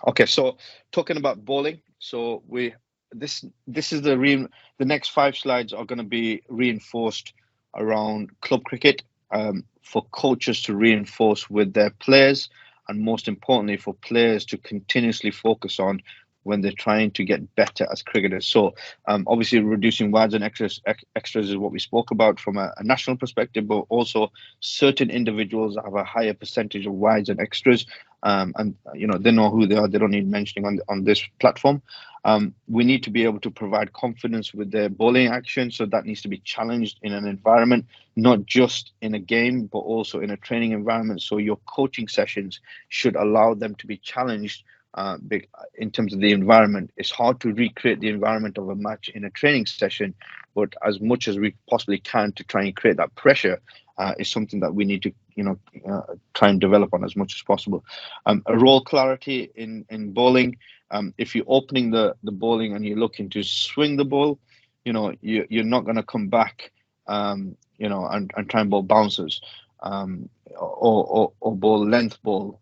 Okay, so talking about bowling, so we this is the next five slides are going to be reinforced around club cricket, for coaches to reinforce with their players, and most importantly for players to continuously focus on when they're trying to get better as cricketers. So obviously reducing wides and extras is what we spoke about from a national perspective, but also certain individuals have a higher percentage of wides and extras, and they know who they are. They don't need mentioning on this platform. We need to be able to provide confidence with their bowling action, so that needs to be challenged in an environment, not just in a game, but also in a training environment. So your coaching sessions should allow them to be challenged. In terms of the environment, it's hard to recreate the environment of a match in a training session, but as much as we possibly can to try and create that pressure is something that we need to try and develop on as much as possible. A role clarity in bowling. If you're opening the bowling and you're looking to swing the ball, you're not going to come back, and try and bowl bouncers, or bowl length ball.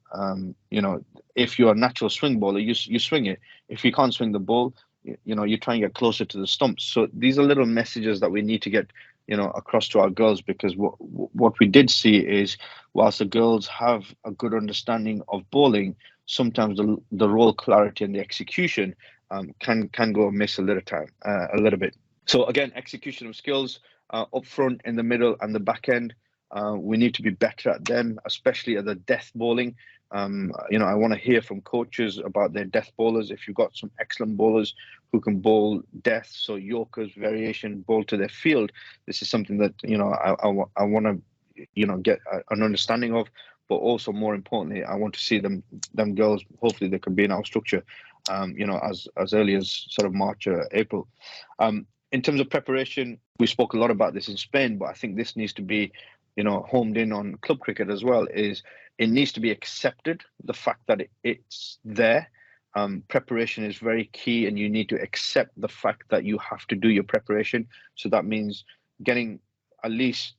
If you're a natural swing bowler, you swing it. If you can't swing the ball, you try and get closer to the stumps. So these are little messages that we need to get across to our girls, because what we did see is, whilst the girls have a good understanding of bowling, sometimes the role clarity and the execution can go amiss a little bit. So again, execution of skills up front, in the middle, and the back end. We need to be better at them, especially at the death bowling. I want to hear from coaches about their death bowlers. If you've got some excellent bowlers who can bowl death, so Yorkers, variation, bowl to their field, this is something that I want to get an understanding of. But also, more importantly, I want to see them girls. Hopefully, they can be in our structure, as early as sort of March or April. In terms of preparation, we spoke a lot about this in Spain, but I think this needs to be homed in on club cricket as well. Is it needs to be accepted, the fact that it's there. Preparation is very key, and you need to accept the fact that you have to do your preparation. So that means getting at least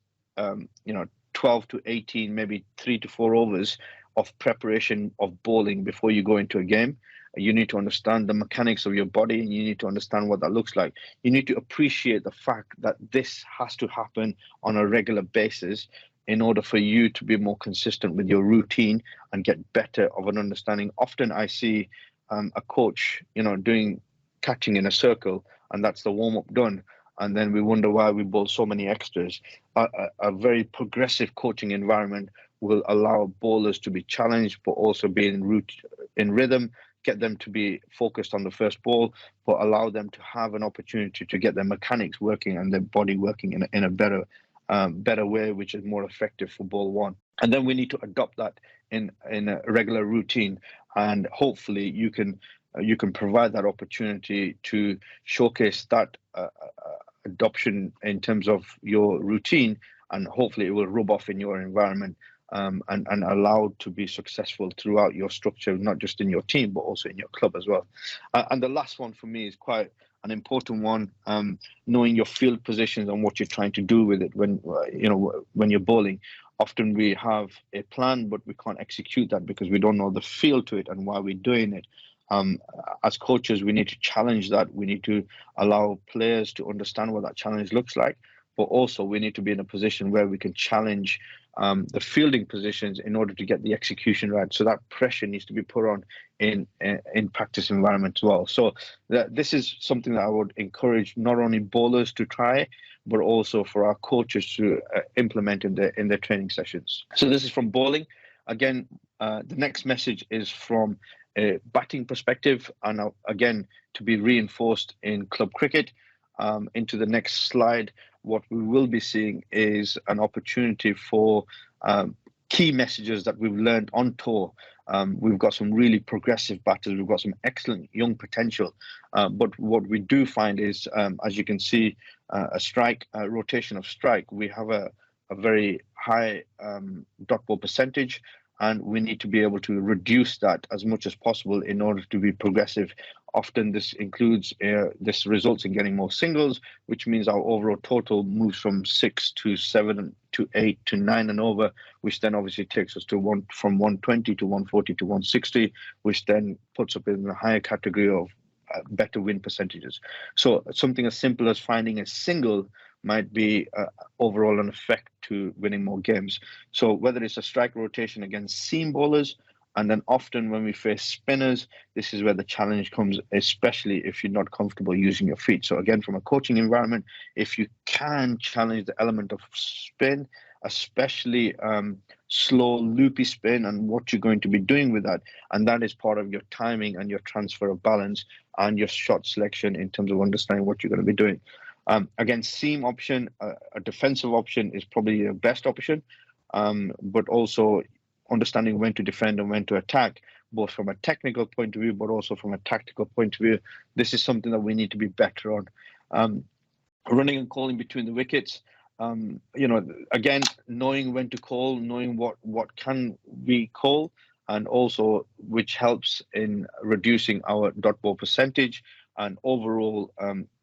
12 to 18, maybe 3 to 4 overs of preparation of bowling before you go into a game. You need to understand the mechanics of your body, and you need to understand what that looks like. You need to appreciate the fact that this has to happen on a regular basis in order for you to be more consistent with your routine and get better of an understanding. Often I see a coach, doing catching in a circle, and that's the warm-up done. And then we wonder why we bowl so many extras. A very progressive coaching environment will allow bowlers to be challenged, but also be in rhythm, get them to be focused on the first ball, but allow them to have an opportunity to get their mechanics working and their body working in a better way, which is more effective for ball one. And then we need to adopt that in a regular routine, and hopefully you can provide that opportunity to showcase that adoption in terms of your routine, and hopefully it will rub off in your environment, and allowed to be successful throughout your structure, not just in your team, but also in your club as well. And the last one for me is quite an important one, knowing your field positions and what you're trying to do with it when you're bowling. Often we have a plan, but we can't execute that because we don't know the feel to it and why we're doing it. As coaches, we need to challenge that. We need to allow players to understand what that challenge looks like, but also we need to be in a position where we can challenge the fielding positions in order to get the execution right. So that pressure needs to be put on in practice environment as well. So this is something that I would encourage not only bowlers to try, but also for our coaches to implement in their training sessions. So this is from bowling. Again, the next message is from a batting perspective, and again, to be reinforced in club cricket. Into the next slide, what we will be seeing is an opportunity for key messages that we've learned on tour. We've got some really progressive batters. We've got some excellent young potential. But what we do find is, as you can see, a rotation of strike. We have a very high dot ball percentage, and we need to be able to reduce that as much as possible in order to be progressive. Often this results in getting more singles, which means our overall total moves from 6 to 7 to 8 to 9 and over, which then obviously takes us to from 120 to 140 to 160, which then puts up in the higher category of better win percentages. So something as simple as finding a single might be overall an effect to winning more games. So whether it's a strike rotation against seam bowlers, and then often when we face spinners, this is where the challenge comes, especially if you're not comfortable using your feet. So again, from a coaching environment, if you can challenge the element of spin, especially slow, loopy spin, and what you're going to be doing with that, and that is part of your timing and your transfer of balance and your shot selection in terms of understanding what you're going to be doing. Again, seam option, a defensive option is probably your best option, but also understanding when to defend and when to attack, both from a technical point of view, but also from a tactical point of view. This is something that we need to be better on. Running and calling between the wickets, again, knowing when to call, knowing what can we call, and also which helps in reducing our dot ball percentage. And overall,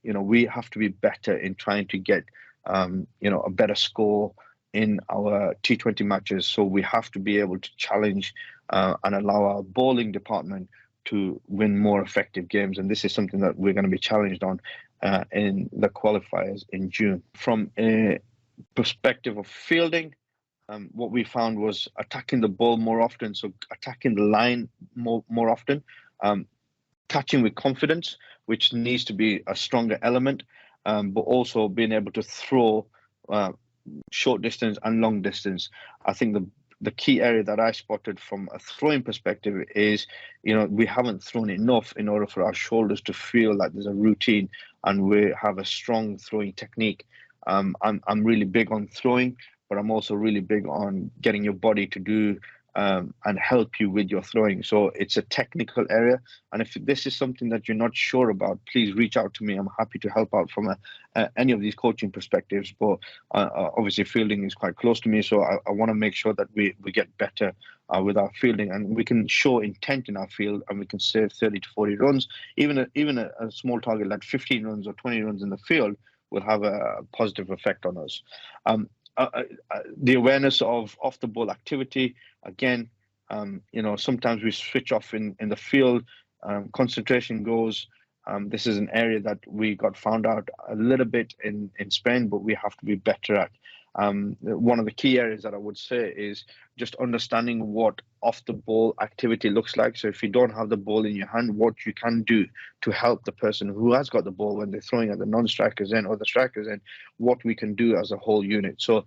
we have to be better in trying to get, a better score in our T20 matches. So we have to be able to challenge and allow our bowling department to win more effective games. And this is something that we're going to be challenged on in the qualifiers in June. From a perspective of fielding, what we found was attacking the ball more often, so attacking the line more often, catching with confidence, which needs to be a stronger element, but also being able to throw short distance and long distance. I think the key area that I spotted from a throwing perspective is, we haven't thrown enough in order for our shoulders to feel like there's a routine and we have a strong throwing technique. I'm really big on throwing, but I'm also really big on getting your body to do and help you with your throwing. So it's a technical area. And if this is something that you're not sure about, please reach out to me. I'm happy to help out from any of these coaching perspectives. But obviously fielding is quite close to me. So I want to make sure that we get better with our fielding, and we can show intent in our field, and we can save 30 to 40 runs. Even a small target like 15 runs or 20 runs in the field will have a positive effect on us. The awareness of off the ball activity, again, sometimes we switch off in the field, concentration goes. This is an area that we got found out a little bit in Spain, but we have to be better at. One of the key areas that I would say is just understanding what off the ball activity looks like. So if you don't have the ball in your hand, what you can do to help the person who has got the ball when they're throwing at the non-strikers end or the strikers end, what we can do as a whole unit. So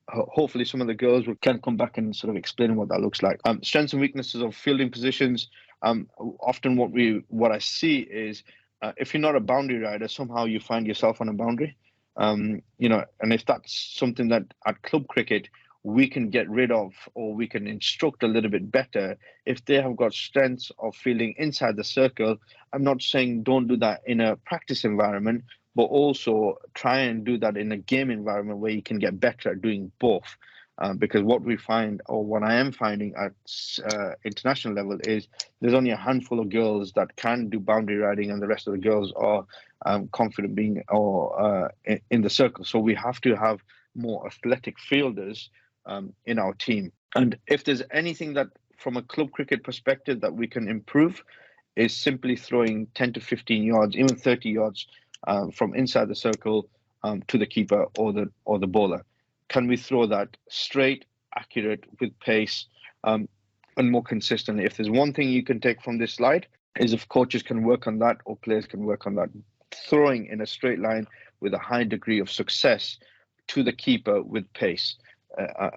hopefully some of the girls can come back and sort of explain what that looks like. Strengths and weaknesses of fielding positions. Often what I see is if you're not a boundary rider, somehow you find yourself on a boundary. And if that's something that at club cricket we can get rid of, or we can instruct a little bit better, if they have got strengths of fielding inside the circle. I'm not saying don't do that in a practice environment, but also try and do that in a game environment where you can get better at doing both. Because what we find, or what I am finding at international level, is there's only a handful of girls that can do boundary riding, and the rest of the girls are confident being in the circle. So we have to have more athletic fielders in our team. And if there's anything that, from a club cricket perspective, that we can improve, is simply throwing 10 to 15 yards, even 30 yards from inside the circle to the keeper or the bowler. Can we throw that straight, accurate, with pace, and more consistently? If there's one thing you can take from this slide, is if coaches can work on that, or players can work on that, throwing in a straight line with a high degree of success to the keeper with pace.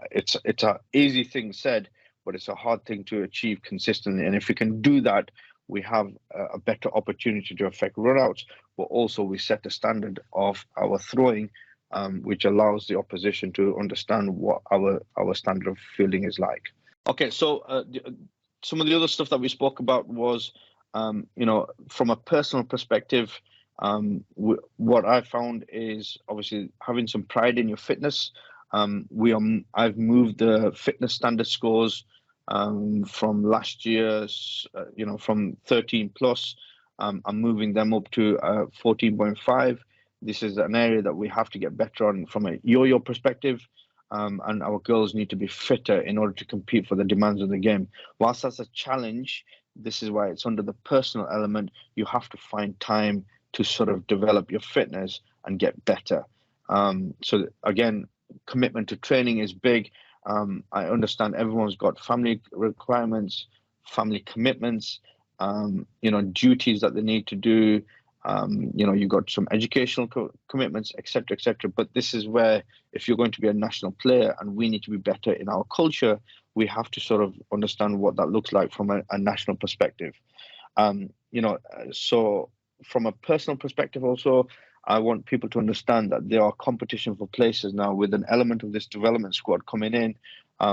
It's an easy thing said, but it's a hard thing to achieve consistently. And if we can do that, we have a better opportunity to affect runouts, but also we set the standard of our throwing, which allows the opposition to understand what our standard of fielding is like. Okay, so some of the other stuff that we spoke about was, from a personal perspective, what I found is obviously having some pride in your fitness. I've moved the fitness standard scores from last year's, from 13 plus. I'm moving them up to 14.5. This is an area that we have to get better on from a yo-yo perspective. and our girls need to be fitter in order to compete for the demands of the game. Whilst that's a challenge, this is why it's under the personal element. You have to find time to sort of develop your fitness and get better. So again, commitment to training is big. I understand everyone's got family requirements, family commitments, duties that they need to do. You've got some educational commitments, etc., etc. But this is where, if you're going to be a national player and we need to be better in our culture, we have to sort of understand what that looks like from a national perspective. So from a personal perspective also, I want people to understand that there are competition for places now with an element of this development squad coming in.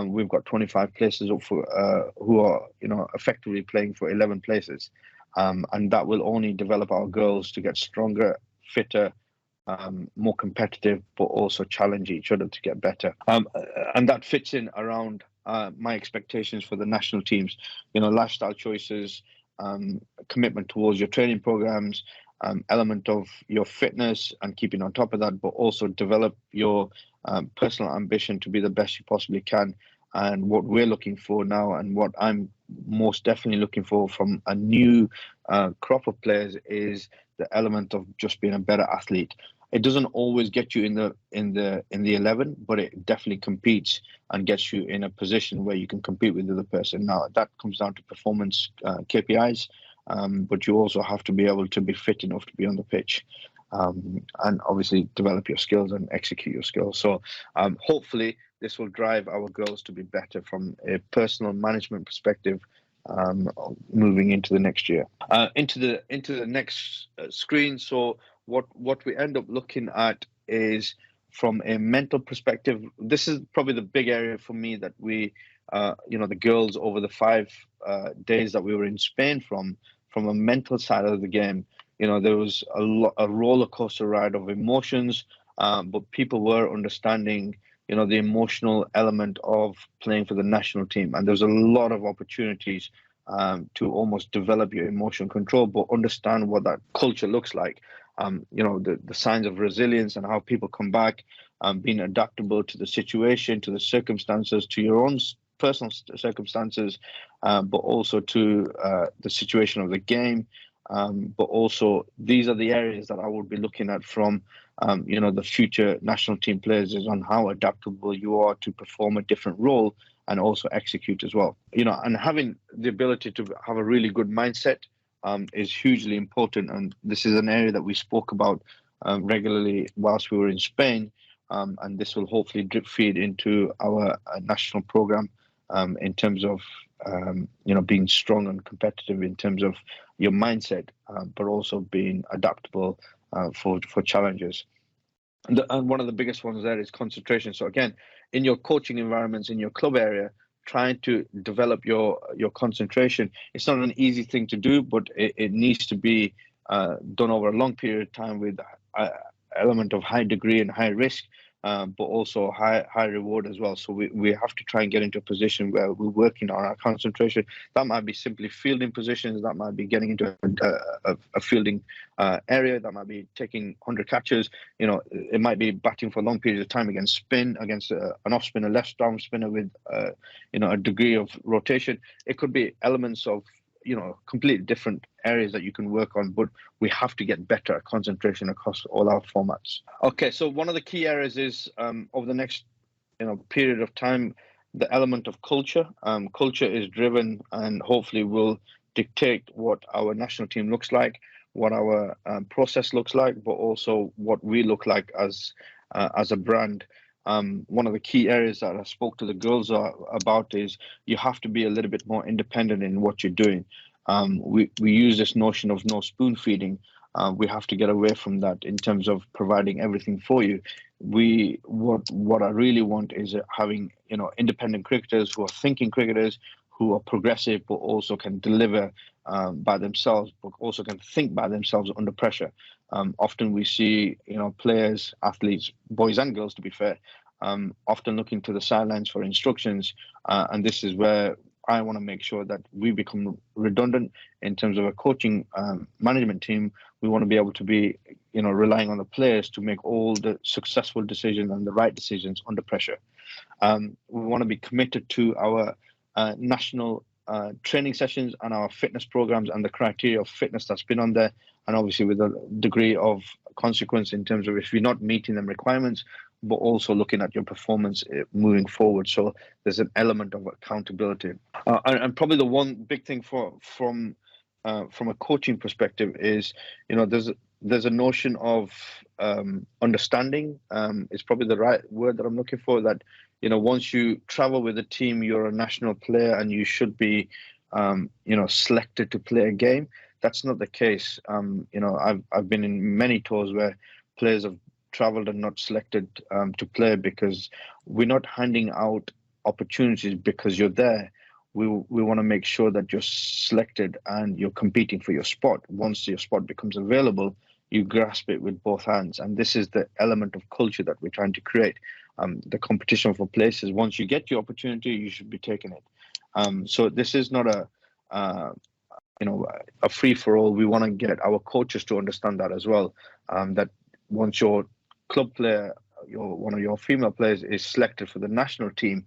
We've got 25 places up for who are, effectively playing for 11 places. And that will only develop our girls to get stronger, fitter, more competitive, but also challenge each other to get better. And that fits in around my expectations for the national teams. Lifestyle choices, commitment towards your training programs, element of your fitness and keeping on top of that, but also develop your personal ambition to be the best you possibly can. And what we're looking for now, and what I'm most definitely looking for from a new crop of players, is the element of just being a better athlete. It doesn't always get you in the 11, but it definitely competes and gets you in a position where you can compete with the other person. Now that comes down to performance KPIs, but you also have to be able to be fit enough to be on the pitch, and obviously develop your skills and execute your skills. So hopefully this will drive our girls to be better from a personal management perspective, moving into the next year, into the next screen. So what we end up looking at is, from a mental perspective, this is probably the big area for me that we, the girls over the 5 days that we were in Spain, from a mental side of the game, there was a roller coaster ride of emotions, but people were understanding, the emotional element of playing for the national team. And there's a lot of opportunities to almost develop your emotional control, but understand what that culture looks like. The signs of resilience and how people come back, being adaptable to the situation, to the circumstances, to your own personal circumstances, but also to the situation of the game. But also, these are the areas that I would be looking at from, the future national team players, is on how adaptable you are to perform a different role and also execute as well. And having the ability to have a really good mindset is hugely important. And this is an area that we spoke about regularly whilst we were in Spain. And this will hopefully drip feed into our national program, in terms of, being strong and competitive in terms of your mindset, but also being adaptable for challenges. And one of the biggest ones there is concentration. So again, in your coaching environments, in your club area, trying to develop your concentration. It's not an easy thing to do, but it needs to be done over a long period of time with an element of high degree and high risk, but also high reward as well. So we have to try and get into a position where we're working on our concentration. That might be simply fielding positions. That might be getting into a fielding area. That might be taking 100 catches. It might be batting for long periods of time against an off spinner, left arm spinner with a degree of rotation. It could be elements of completely different areas that you can work on, but we have to get better at concentration across all our formats. Okay, so one of the key areas is, over the next period of time, the element of culture. Culture is driven and hopefully will dictate what our national team looks like, what our process looks like, but also what we look like as a brand. One of the key areas that I spoke to the girls about is you have to be a little bit more independent in what you're doing. We use this notion of no spoon feeding. We have to get away from that in terms of providing everything for you. What I really want is having independent cricketers who are thinking cricketers, who are progressive, but also can deliver by themselves, but also can think by themselves under pressure. Often we see, players, athletes, boys and girls, to be fair, often looking to the sidelines for instructions. And this is where I want to make sure that we become redundant in terms of a coaching management team. We want to be able to be, relying on the players to make all the successful decisions and the right decisions under pressure. We want to be committed to our national training sessions and our fitness programs and the criteria of fitness that's been on there, and obviously with a degree of consequence in terms of if you're not meeting them requirements, but also looking at your performance moving forward. So there's an element of accountability, and probably the one big thing from a coaching perspective is, there's a notion of understanding. Is probably the right word that I'm looking for. That once you travel with a team, you're a national player and you should be, selected to play a game. That's not the case. I've been in many tours where players have traveled and not selected to play because we're not handing out opportunities because you're there. We want to make sure that you're selected and you're competing for your spot. Once your spot becomes available, you grasp it with both hands. And this is the element of culture that we're trying to create. The competition for places, once you get your opportunity, you should be taking it. So this is not a free-for-all. We want to get our coaches to understand that as well, that once your club player, one of your female players is selected for the national team,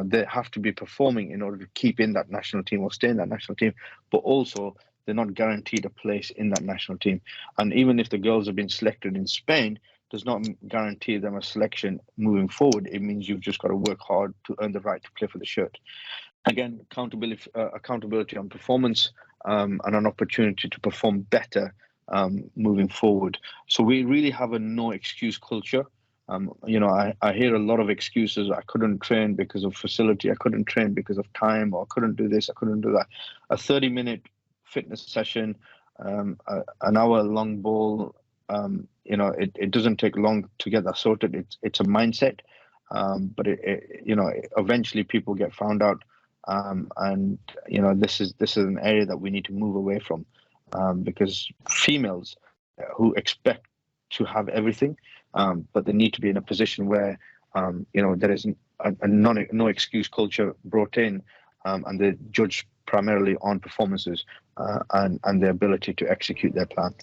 they have to be performing in order to keep in that national team or stay in that national team, but also they're not guaranteed a place in that national team. And even if the girls have been selected in Spain, does not guarantee them a selection moving forward. It means you've just got to work hard to earn the right to play for the shirt. Again, accountability on performance, and an opportunity to perform better moving forward. So we really have a no excuse culture. I hear a lot of excuses. I couldn't train because of facility. I couldn't train because of time, or I couldn't do this. I couldn't do that. A 30-minute fitness session, an hour-long ball. It doesn't take long to get that sorted. It's a mindset, but eventually people get found out, and this is an area that we need to move away from, because females who expect to have everything, but they need to be in a position where there is a no excuse culture brought in, and they judge primarily on performances and their ability to execute their plan.